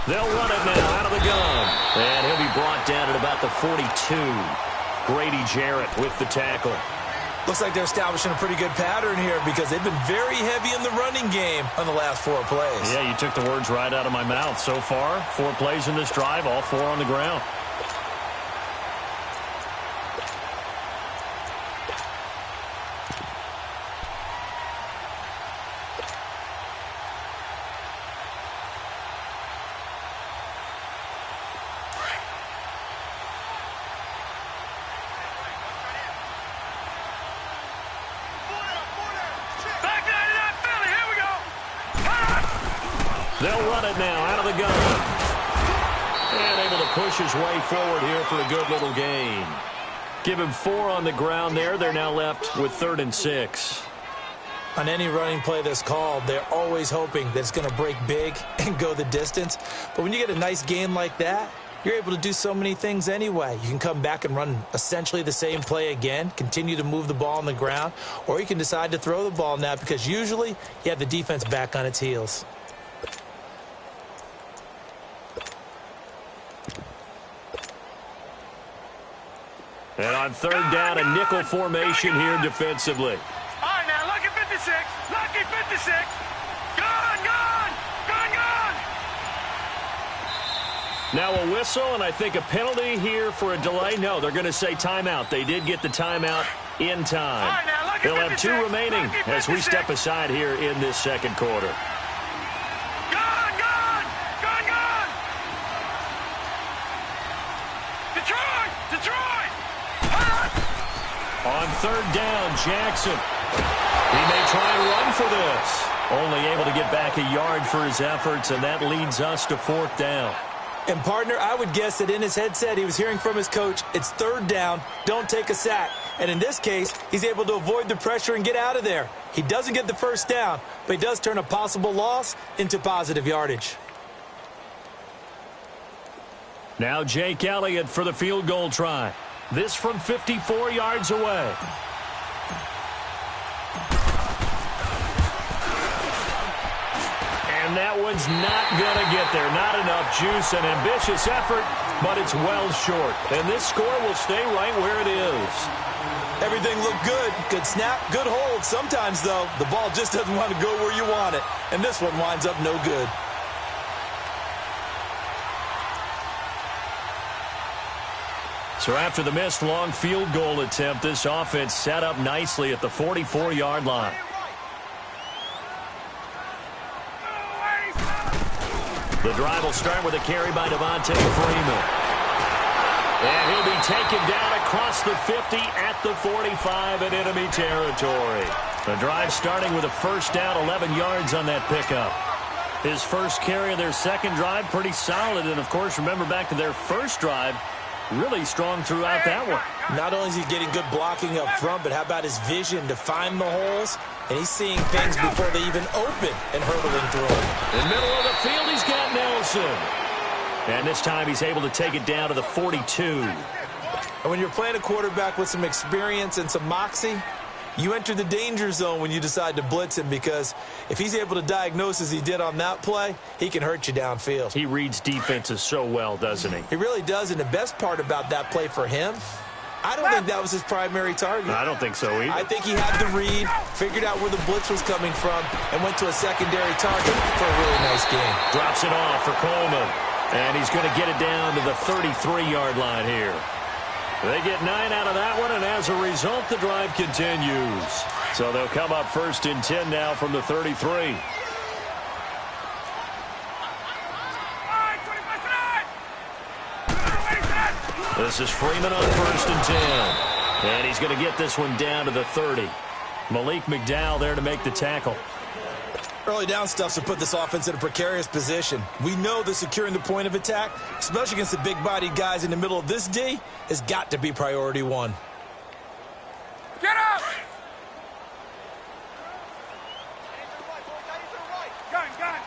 They'll run it now out of the gun. And he'll be brought down at about the 42. Grady Jarrett with the tackle. Looks like they're establishing a pretty good pattern here because they've been very heavy in the running game on the last 4 plays. Yeah, you took the words right out of my mouth. So far, 4 plays in this drive, all 4 on the ground. They'll run it now out of the gun. And able to push his way forward here for a good little gain. Give him 4 on the ground there. They're now left with 3rd and 6. On any running play that's called, they're always hoping that it's going to break big and go the distance. But when you get a nice gain like that, you're able to do so many things anyway. You can come back and run essentially the same play again, continue to move the ball on the ground, or you can decide to throw the ball now because usually you have the defense back on its heels. And on 3rd down, a nickel formation here defensively. All right, now, lucky 56. Lucky 56. Gone, gone, gone, gone. Now a whistle, and I think a penalty here for a delay. No, they're going to say timeout. They did get the timeout in time. All right, now, lucky They'll have 2 remaining as we step aside here in this 2nd quarter. Gone, gone, gone, gone. Detroit, Detroit. On 3rd down, Jackson. He may try and run for this. Only able to get back a yard for his efforts, and that leads us to 4th down. And, partner, I would guess that in his headset he was hearing from his coach, it's 3rd down, don't take a sack. And in this case, he's able to avoid the pressure and get out of there. He doesn't get the 1st down, but he does turn a possible loss into positive yardage. Now Jake Elliott for the field goal try. This from 54 yards away. And that one's not going to get there. Not enough juice. An ambitious effort, but it's well short. And this score will stay right where it is. Everything looked good. Good snap, good hold. Sometimes, though, the ball just doesn't want to go where you want it. And this one winds up no good. So after the missed long field goal attempt, this offense set up nicely at the 44-yard line. The drive will start with a carry by Devontae Freeman. And he'll be taken down across the 50 at the 45 in enemy territory. The drive starting with a 1st down, 11 yards on that pickup. His first carry of their 2nd drive, pretty solid. And, of course, remember back to their 1st drive, really strong throughout that one. Not only is he getting good blocking up front, but how about his vision to find the holes? And he's seeing things before they even open and hurdling through them. In the middle of the field, he's got Nelson. And this time he's able to take it down to the 42. And when you're playing a quarterback with some experience and some moxie, you enter the danger zone when you decide to blitz him, because if he's able to diagnose as he did on that play, he can hurt you downfield. He reads defenses so well, doesn't he? He really does, and the best part about that play for him, I don't think that was his primary target. I don't think so either. I think he had the read, figured out where the blitz was coming from, and went to a secondary target for a really nice game. Drops it off for Coleman, and he's going to get it down to the 33-yard line here. They get 9 out of that one, and as a result, the drive continues. So they'll come up 1st and 10 now from the 33. This is Freeman on 1st and 10. And he's going to get this one down to the 30. Malik McDowell there to make the tackle. Early down stuffs have put this offense in a precarious position. We know that securing the point of attack, especially against the big-bodied guys in the middle of this D, has got to be priority 1. Get up! Gun, gun.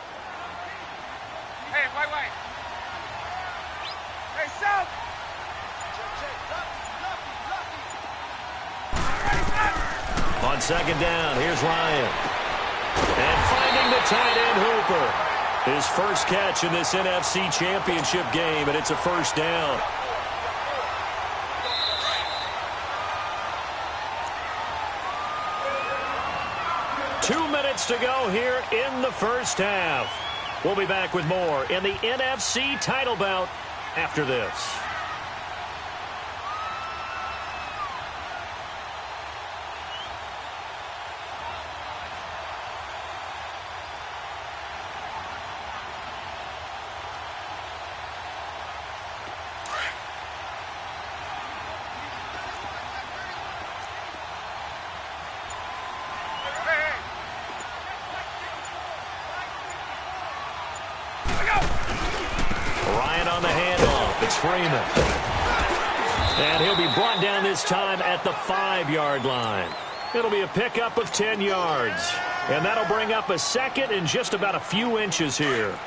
Hey, wait. Hey, South! On 2nd down, here's Ryan. And finding the tight end Hooper. His first catch in this NFC Championship game, and it's a first down. To go here in the first half. We'll be back with more in the NFC title bout after this. Freeman. And he'll be brought down this time at the 5-yard line. It'll be a pickup of 10 yards. And that'll bring up a second and just about a few inches here.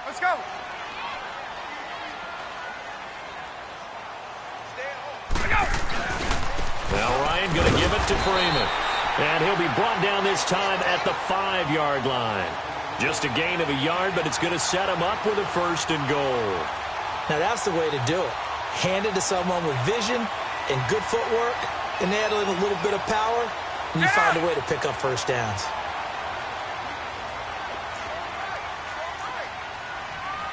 Let's go. Now Ryan going to give it to Freeman. And he'll be brought down this time at the 5-yard line. Just a gain of a yard, but it's going to set him up with a first and goal. Now that's the way to do it. Hand it to someone with vision and good footwork, and add in a little bit of power, and you find a way to pick up first downs.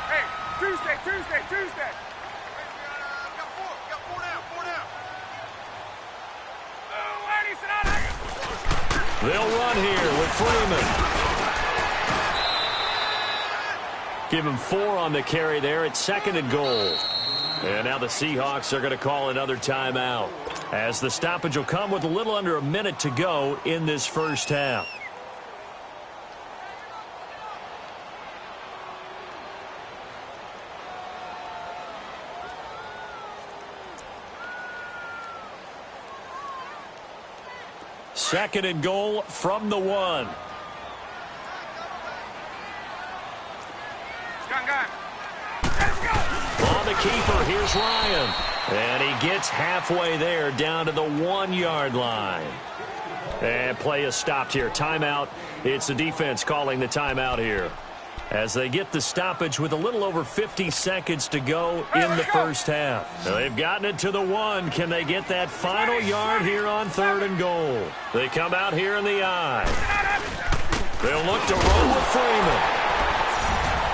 Hey, Tuesday. Got four down. Oh, Eddie, sit down. They'll run here with Freeman. Give him 4 on the carry there. It's second and goal. And now the Seahawks are going to call another timeout, as the stoppage will come with a little under a minute to go in this first half. Second and goal from the 1. On the keeper, here's Ryan. And he gets halfway there down to the 1-yard line. And play is stopped here. Timeout. It's the defense calling the timeout here, as they get the stoppage with a little over 50 seconds to go in the first half. Now they've gotten it to the 1. Can they get that final yard here on third and goal? They come out here in the I. They'll look to run with Freeman.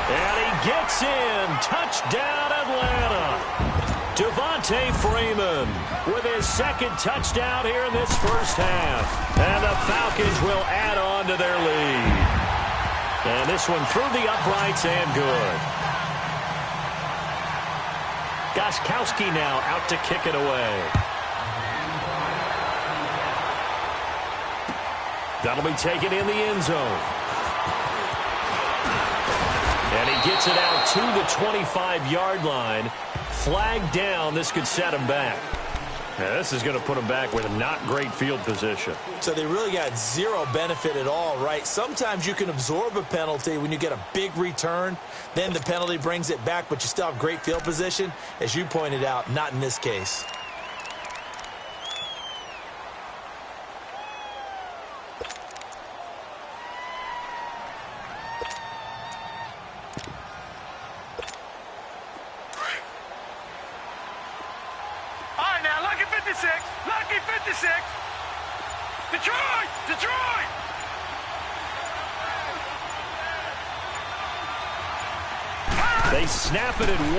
And he gets in. Touchdown, Atlanta. Devontae Freeman with his second touchdown here in this first half. And the Falcons will add on to their lead. And this one through the uprights and good. Gostkowski now out to kick it away. That'll be taken in the end zone. And he gets it out to the 25-yard line. Flag down. This could set him back. Now, this is going to put him back with not great field position. So they really got zero benefit at all, right? Sometimes you can absorb a penalty when you get a big return. Then the penalty brings it back, but you still have great field position. As you pointed out, not in this case. Lucky 56. Detroit! They snap it at 1.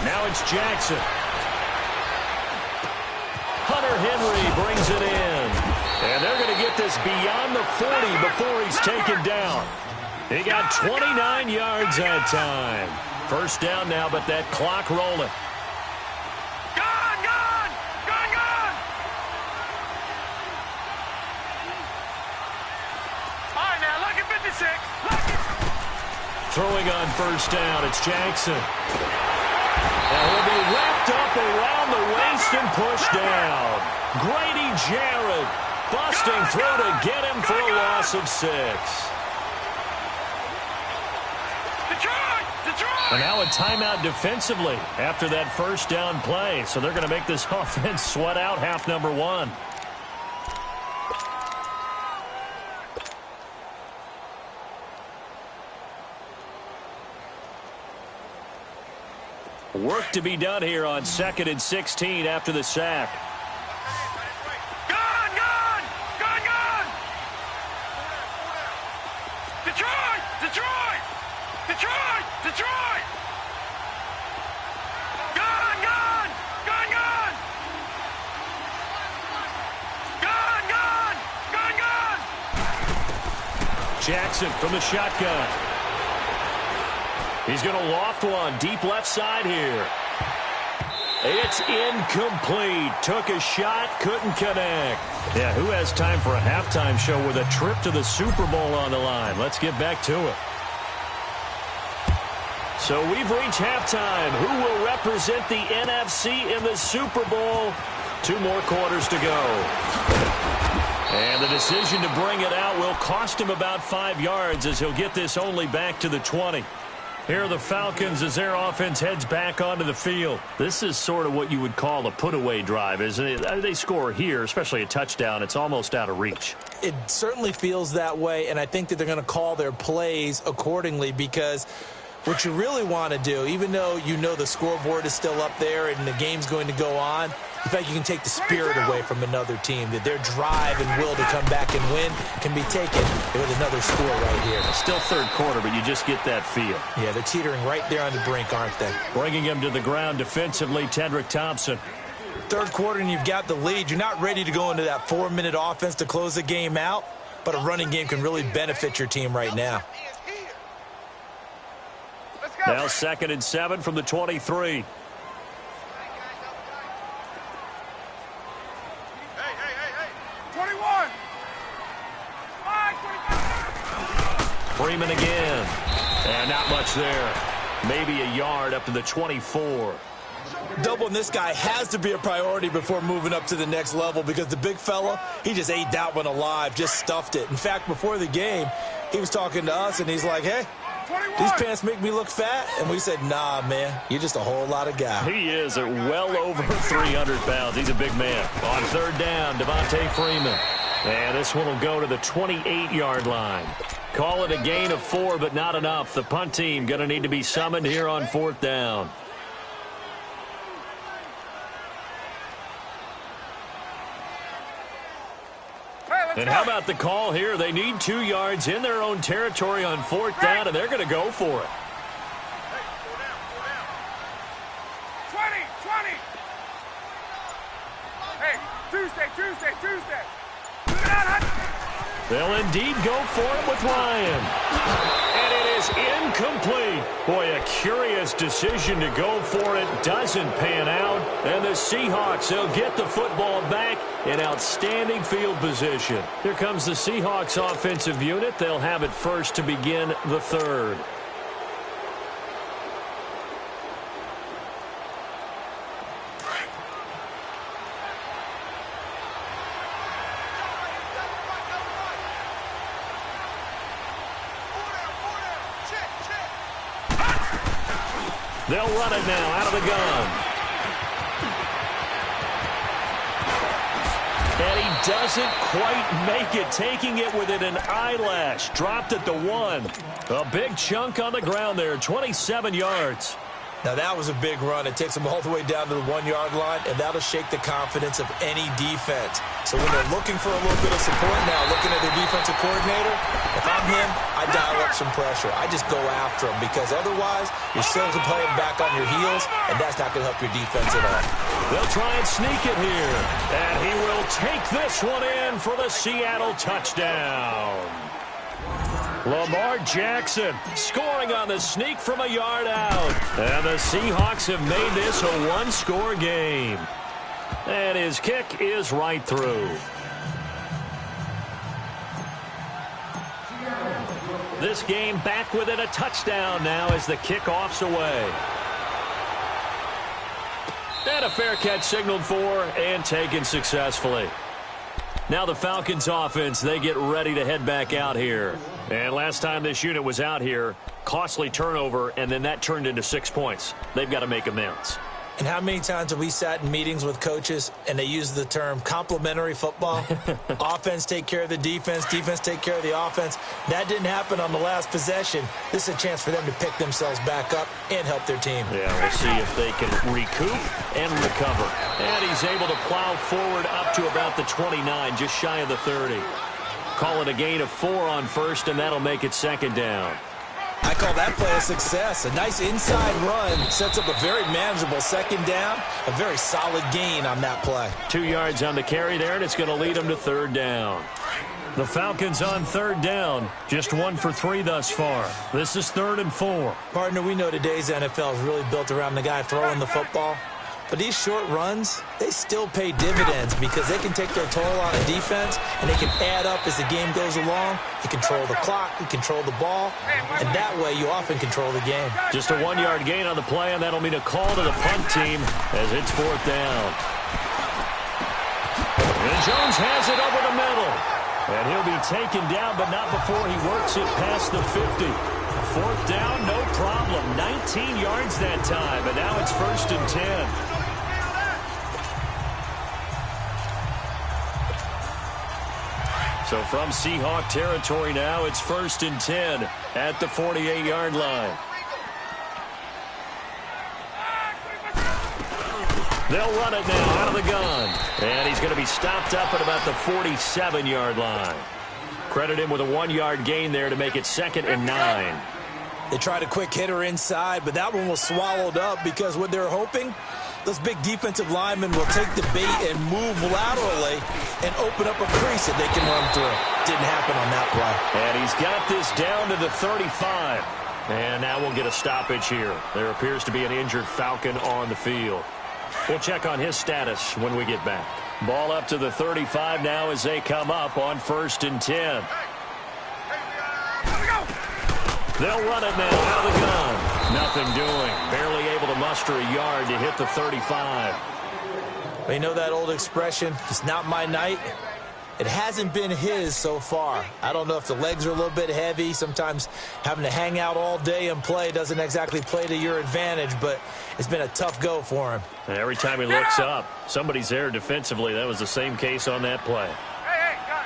Now it's Jackson. Hunter Henry brings it in. And they're going to get this beyond the 40 before he's taken down. He got 29 yards that time. First down now, but that clock rolling. Throwing on first down, it's Jackson. And he'll be wrapped up around the waist and pushed down. Grady Jarrett busting through to get him for a loss of 6. And now a timeout defensively after that first down play. So they're going to make this offense sweat out half number one. Work to be done here on 2nd and 16 after the sack. Gone! Detroit! Gone! Jackson from the shotgun. He's going to loft one deep left side here. It's incomplete. Took a shot, couldn't connect. Yeah, who has time for a halftime show with a trip to the Super Bowl on the line? Let's get back to it. So we've reached halftime. Who will represent the NFC in the Super Bowl? 2 more quarters to go. And the decision to bring it out will cost him about 5 yards as he'll get this only back to the 20. Here are the Falcons as their offense heads back onto the field. This is sort of what you would call a put-away drive, isn't it? They score here, especially a touchdown. It's almost out of reach. It certainly feels that way, and I think that they're going to call their plays accordingly because what you really want to do, even though you know the scoreboard is still up there and the game's going to go on, in fact, you can take the spirit away from another team, that their drive and will to come back and win can be taken with another score right here. Still third quarter, but you just get that feel. Yeah, they're teetering right there on the brink, aren't they? Bringing him to the ground defensively, Tedrick Thompson. Third quarter and you've got the lead. You're not ready to go into that 4-minute offense to close the game out, but a running game can really benefit your team right now. Now 2nd and 7 from the 23. Freeman again. And not much there. Maybe a yard up to the 24. Doubling this guy has to be a priority before moving up to the next level because the big fella, he just ate that one alive, just stuffed it. In fact, before the game, he was talking to us, and he's like, hey, these pants make me look fat? And we said, nah, man, you're just a whole lot of guy. He is at well over 300 pounds. He's a big man. On 3rd down, Devontae Freeman. And this one will go to the 28-yard line. Call it a gain of 4, but not enough. The punt team going to need to be summoned here on 4th down. And how about the call here? They need 2 yards in their own territory on 4th down, and they're going to go for it. 20. Hey, Tuesday. They'll indeed go for it with Ryan. And it is incomplete. Boy, a curious decision to go for it. Doesn't pan out. And the Seahawks, they'll get the football back in outstanding field position. Here comes the Seahawks offensive unit. They'll have it first to begin the 3rd. They'll run it now out of the gun. And he doesn't quite make it, taking it within an eyelash. Dropped at the 1. A big chunk on the ground there, 27 yards. Now, that was a big run. It takes them all the way down to the 1-yard line, and that'll shake the confidence of any defense. So when they're looking for a little bit of support now, looking at their defensive coordinator, if I'm him, I dial up some pressure. I just go after them because otherwise you're still playing back on your heels, and that's not going to help your defense at all. They'll try and sneak it here. And he will take this one in for the Seattle touchdown. Lamar Jackson scoring on the sneak from a yard out. And the Seahawks have made this a 1-score game. And his kick is right through. This game back within a touchdown now as the kickoff's away. And a fair catch signaled for and taken successfully. Now the Falcons offense, they get ready to head back out here. And last time this unit was out here, Costly turnover, and then that turned into 6 points. They've got to make amends. And how many times have we sat in meetings with coaches and they use the term complementary football? Offense take care of the defense, defense take care of the offense. That didn't happen on the last possession. This is a chance for them to pick themselves back up and help their team. Yeah, we'll see if they can recoup and recover. And he's able to plow forward up to about the 29, just shy of the 30. Call it a gain of 4 on first, and that'll make it second down. I call that play a success. A nice inside run sets up a very manageable second down. A very solid gain on that play. 2 yards on the carry there, and it's going to lead them to third down. The Falcons on third down. Just 1 for 3 thus far. This is 3rd and 4. Partner, we know today's NFL is really built around the guy throwing the football. But these short runs, they still pay dividends because they can take their toll on a defense and they can add up as the game goes along. You control the clock, you control the ball, and that way you often control the game. Just a 1-yard gain on the play, and that'll mean a call to the punt team as it's 4th down. And Jones has it over the middle. And he'll be taken down, but not before he works it past the 50. 4th down, no problem. 19 yards that time, and now it's 1st and 10. So from Seahawk territory now, it's 1st and 10 at the 48-yard line. They'll run it now out of the gun. And he's going to be stopped up at about the 47-yard line. Credit him with a 1-yard gain there to make it 2nd and 9. They tried a quick hitter inside, but that one was swallowed up because what they're hoping, those big defensive linemen will take the bait and move laterally and open up a crease that they can run through. Didn't happen on that play. And he's got this down to the 35. And now we'll get a stoppage here. There appears to be an injured Falcon on the field. We'll check on his status when we get back. Ball up to the 35 now as they come up on 1st and 10. They'll run it now out of the gun. Nothing doing. Barely able to muster a yard to hit the 35. Well, you know that old expression, it's not my night? It hasn't been his so far. I don't know if the legs are a little bit heavy. Sometimes having to hang out all day and play doesn't exactly play to your advantage, but it's been a tough go for him. And every time he looks up, somebody's there defensively. That was the same case on that play. Hey, gun.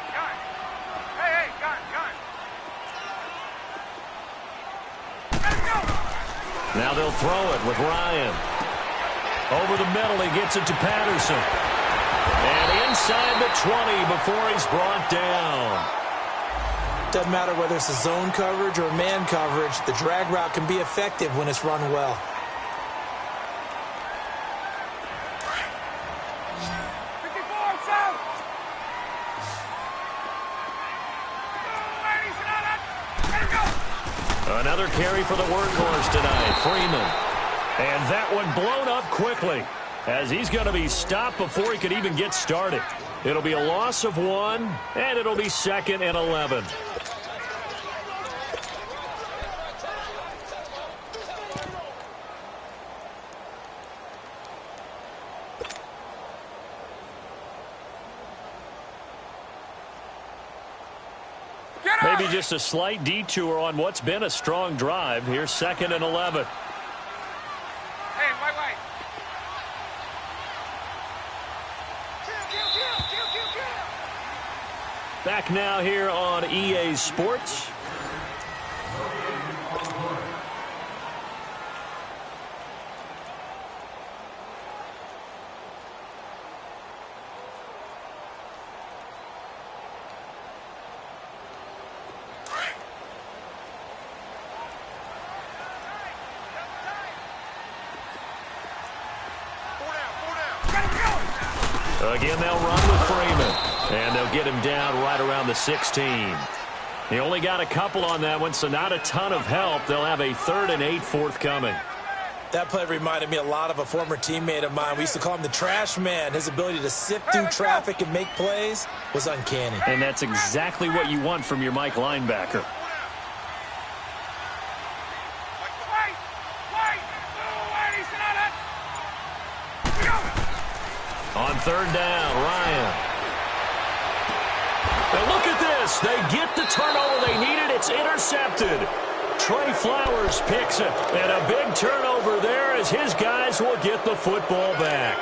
Hey, gun. Let him go. Now they'll throw it with Ryan. Over the middle, he gets it to Patterson. And inside the 20 before he's brought down. Doesn't matter whether it's a zone coverage or man coverage, the drag route can be effective when it's run well. Another carry for the workhorse tonight, Freeman. And that one blown up quickly as he's going to be stopped before he could even get started. It'll be a loss of 1, and it'll be 2nd and 11. Maybe just a slight detour on what's been a strong drive. Here's 2nd and 11. Hey, wait. Back now here on EA Sports. Again, they'll run with Freeman. And they'll get him down right around the 16. He only got a couple on that one, so not a ton of help. They'll have a 3rd and 8 forthcoming. That play reminded me a lot of a former teammate of mine. We used to call him the trash man. His ability to sift through traffic and make plays was uncanny. And that's exactly what you want from your Mike linebacker. On 3rd down, Ryan. And look at this. They get the turnover they needed. It's intercepted. Trey Flowers picks it. And a big turnover there as his guys will get the football back.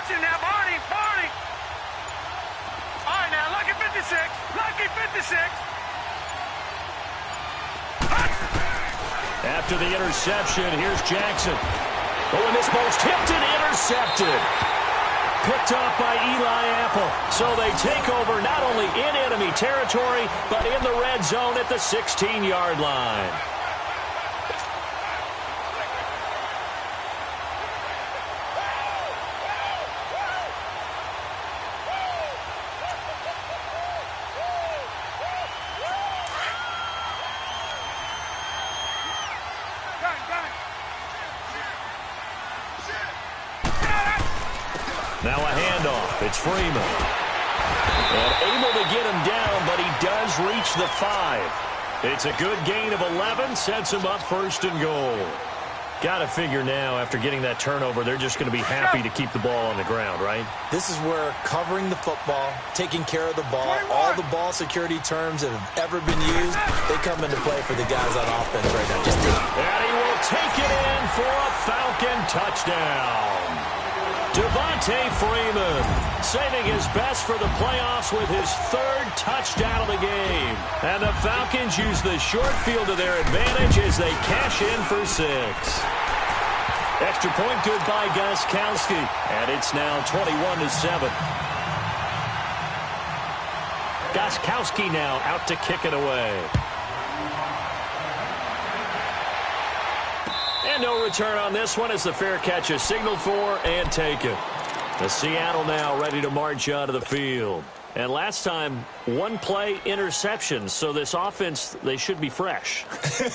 Now, Barney. All right, now, lucky 56. Lucky 56. After the interception, here's Jackson. Oh, and this ball's tipped and intercepted. Picked off by Eli Apple. So they take over not only in enemy territory, but in the red zone at the 16-yard line. Now a handoff. It's Freeman. And able to get him down, but he does reach the 5. It's a good gain of 11. Sets him up 1st and goal. Got to figure now, after getting that turnover, they're just going to be happy to keep the ball on the ground, right? This is where covering the football, taking care of the ball, all the ball security terms that have ever been used, they come into play for the guys on offense right now. And he will take it in for a Falcon touchdown. Devontae Freeman saving his best for the playoffs with his 3rd touchdown of the game. And the Falcons use the short field to their advantage as they cash in for 6. Extra point good by Gostkowski. And it's now 21-7. Gostkowski now out to kick it away. And no return on this one as the fair catch is signaled for and taken. The Seattle now ready to march onto the field. And last time, 1 play interception. So this offense, they should be fresh.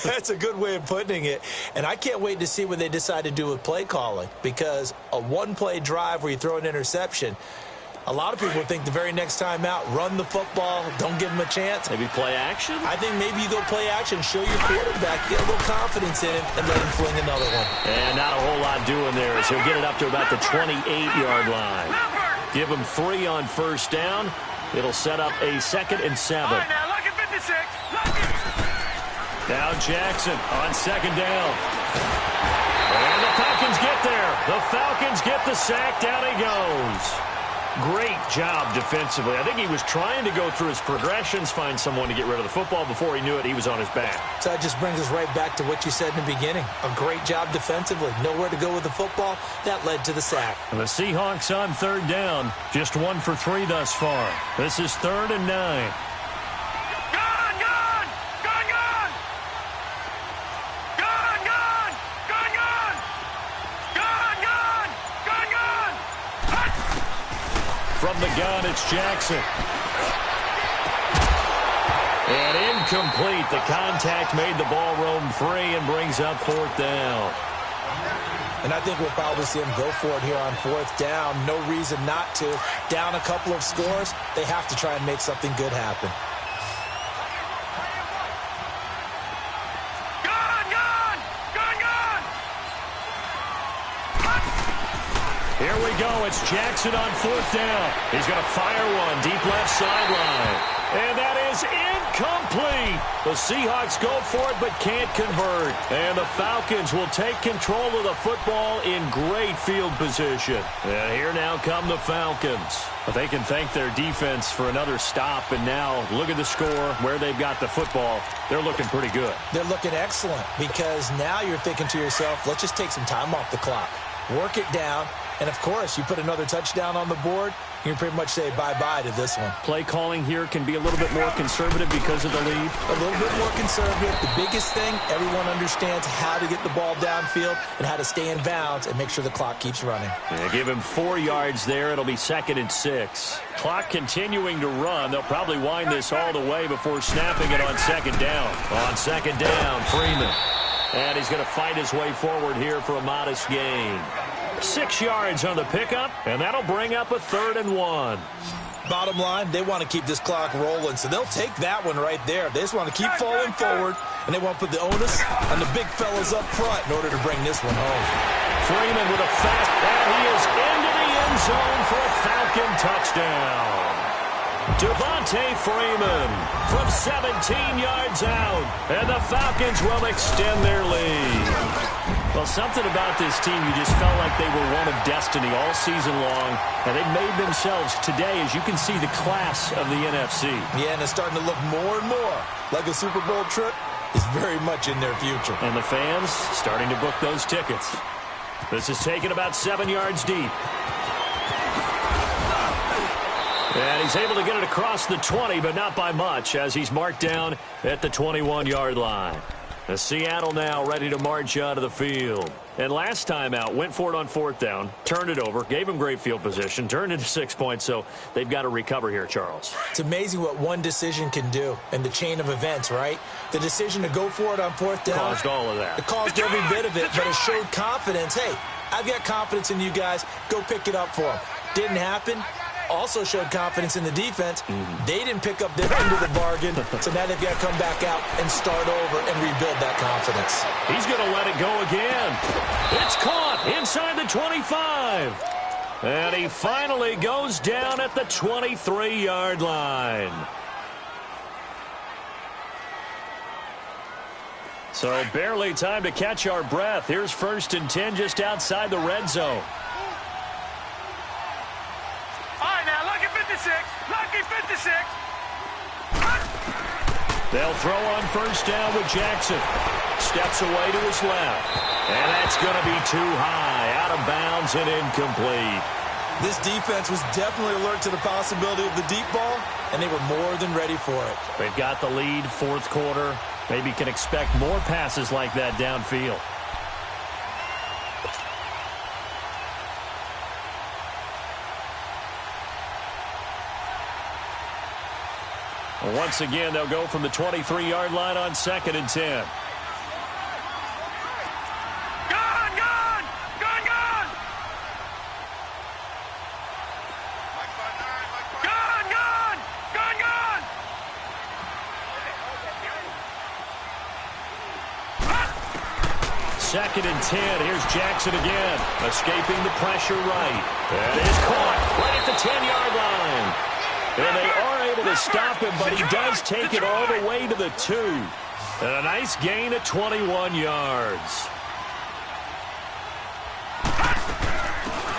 That's a good way of putting it. And I can't wait to see what they decide to do with play calling. Because a 1-play drive where you throw an interception, a lot of people think the very next time out, run the football, don't give them a chance. Maybe play action? I think maybe you go play action, show your quarterback, get a little confidence in him, and let him fling another one. And not a whole lot doing there, so he'll get it up to about the 28-yard line. Give him 3 on 1st down. It'll set up a 2nd and 7. All right, now, lucky 56. Lucky. Now Jackson on 2nd down. And the Falcons get there. The Falcons get the sack. Down he goes. Great job defensively. I think he was trying to go through his progressions, find someone to get rid of the football. Before he knew it, he was on his back. So that just brings us right back to what you said in the beginning. A great job defensively. Nowhere to go with the football. That led to the sack. And the Seahawks on 3rd down. Just 1 for 3 thus far. This is 3rd and 9. From the gun, it's Jackson. And incomplete. The contact made the ball roam free and brings up 4th down. And I think we'll probably see him go for it here on 4th down. No reason not to. Down a couple of scores, they have to try and make something good happen. Here we go. It's Jackson on 4th down. He's going to fire one deep left sideline. And that is incomplete. The Seahawks go for it but can't convert. And the Falcons will take control of the football in great field position. And here now come the Falcons. But they can thank their defense for another stop. And now look at the score, where they've got the football. They're looking pretty good. They're looking excellent because now you're thinking to yourself, let's just take some time off the clock. Work it down. And, of course, you put another touchdown on the board, you can pretty much say bye-bye to this one. Play calling here can be a little bit more conservative because of the lead. A little bit more conservative. The biggest thing, everyone understands how to get the ball downfield and how to stay in bounds and make sure the clock keeps running. Yeah, give him 4 yards there. It'll be 2nd and 6. Clock continuing to run. They'll probably wind this all the way before snapping it on 2nd down. On 2nd down, Freeman. And he's going to fight his way forward here for a modest gain. 6 yards on the pickup, and that'll bring up a 3rd and 1. Bottom line, they want to keep this clock rolling, so they'll take that one right there. They just want to keep falling forward, and they want to put the onus on the big fellas up front in order to bring this one home. Freeman with a fast, and he is into the end zone for a Falcon touchdown. Devontae Freeman from 17 yards out, and the Falcons will extend their lead. Well, something about this team, you just felt like they were one of destiny all season long, and they made themselves today, as you can see, the class of the NFC. Yeah, and it's starting to look more and more like a Super Bowl trip is very much in their future. And the fans starting to book those tickets. This is taken about 7 yards deep. And he's able to get it across the 20, but not by much, as he's marked down at the 21-yard line. The Seattle now ready to march out of the field. And last time out, went for it on 4th down, turned it over, gave him great field position, turned into 6 points, so they've got to recover here, Charles. It's amazing what one decision can do in the chain of events, right? The decision to go for it on 4th down. Caused all of that. It caused every bit of it, but it showed confidence. Hey, I've got confidence in you guys. Go pick it up for them. Didn't happen. Also showed confidence in the defense. They didn't pick up their end of the bargain, so now they've got to come back out and start over and rebuild that confidence. He's going to let it go again. It's caught inside the 25. And he finally goes down at the 23-yard line. So barely time to catch our breath. Here's 1st and 10 just outside the red zone. Lucky 56. They'll throw on 1st down with Jackson. Steps away to his left. And that's going to be too high. Out of bounds and incomplete. This defense was definitely alert to the possibility of the deep ball, and they were more than ready for it. They've got the lead, 4th quarter. Maybe can expect more passes like that downfield. Once again, they'll go from the 23-yard line on 2nd and 10. Gone! Gone! Gone! Gone! Gone! Gone! Gone! Gone! 2nd and 10. Here's Jackson again. Escaping the pressure right. That is caught right at the 10-yard line. And they are able to stop him, but he does take it all the way to the 2. And a nice gain of 21 yards.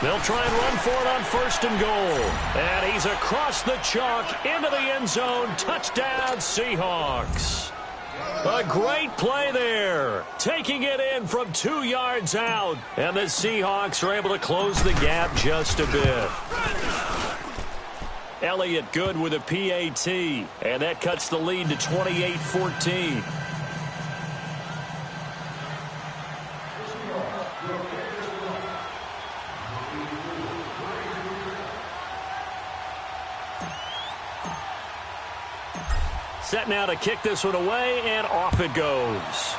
They'll try and run for it on 1st and goal. And he's across the chalk into the end zone. Touchdown, Seahawks. A great play there. Taking it in from 2 yards out. And the Seahawks are able to close the gap just a bit. Elliott good with a PAT, and that cuts the lead to 28-14. Set now to kick this one away, and off it goes.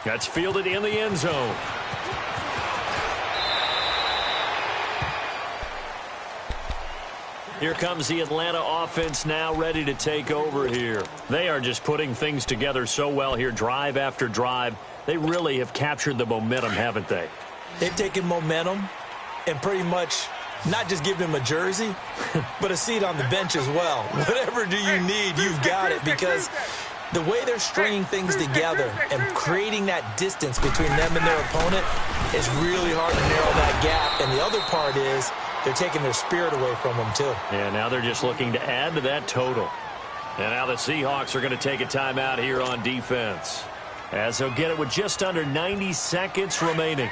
That's fielded in the end zone. Here comes the Atlanta offense now ready to take over here. They are just putting things together so well here, drive after drive. They really have captured the momentum, haven't they? They've taken momentum and pretty much not just given him a jersey, but a seat on the bench as well. Whatever do you need, you've got it, because the way they're stringing things together and creating that distance between them and their opponent is really hard to narrow that gap. And the other part is they're taking their spirit away from them, too. Yeah, now they're just looking to add to that total. And now the Seahawks are going to take a timeout here on defense, as they'll get it with just under 90 seconds remaining.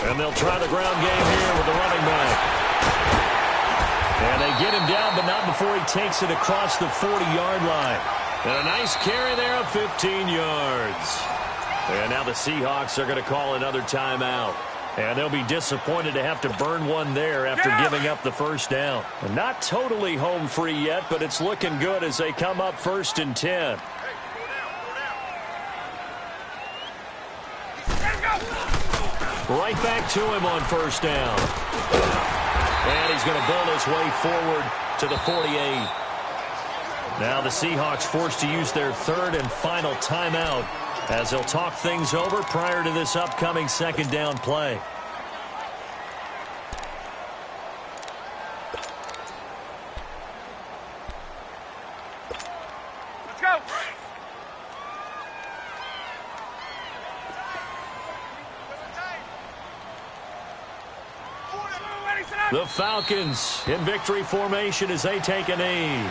And they'll try the ground game here with the running back. And they get him down, but not before he takes it across the 40-yard line. And a nice carry there of 15 yards. And now the Seahawks are going to call another timeout. And they'll be disappointed to have to burn one there after giving up the first down. Not totally home free yet, but it's looking good as they come up 1st and 10. Right back to him on 1st down. And he's going to build his way forward to the 48. Now the Seahawks forced to use their 3rd and final timeout as they'll talk things over prior to this upcoming 2nd down play. Let's go. The Falcons in victory formation as they take a knee.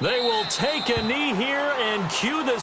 They will take a knee here and cue the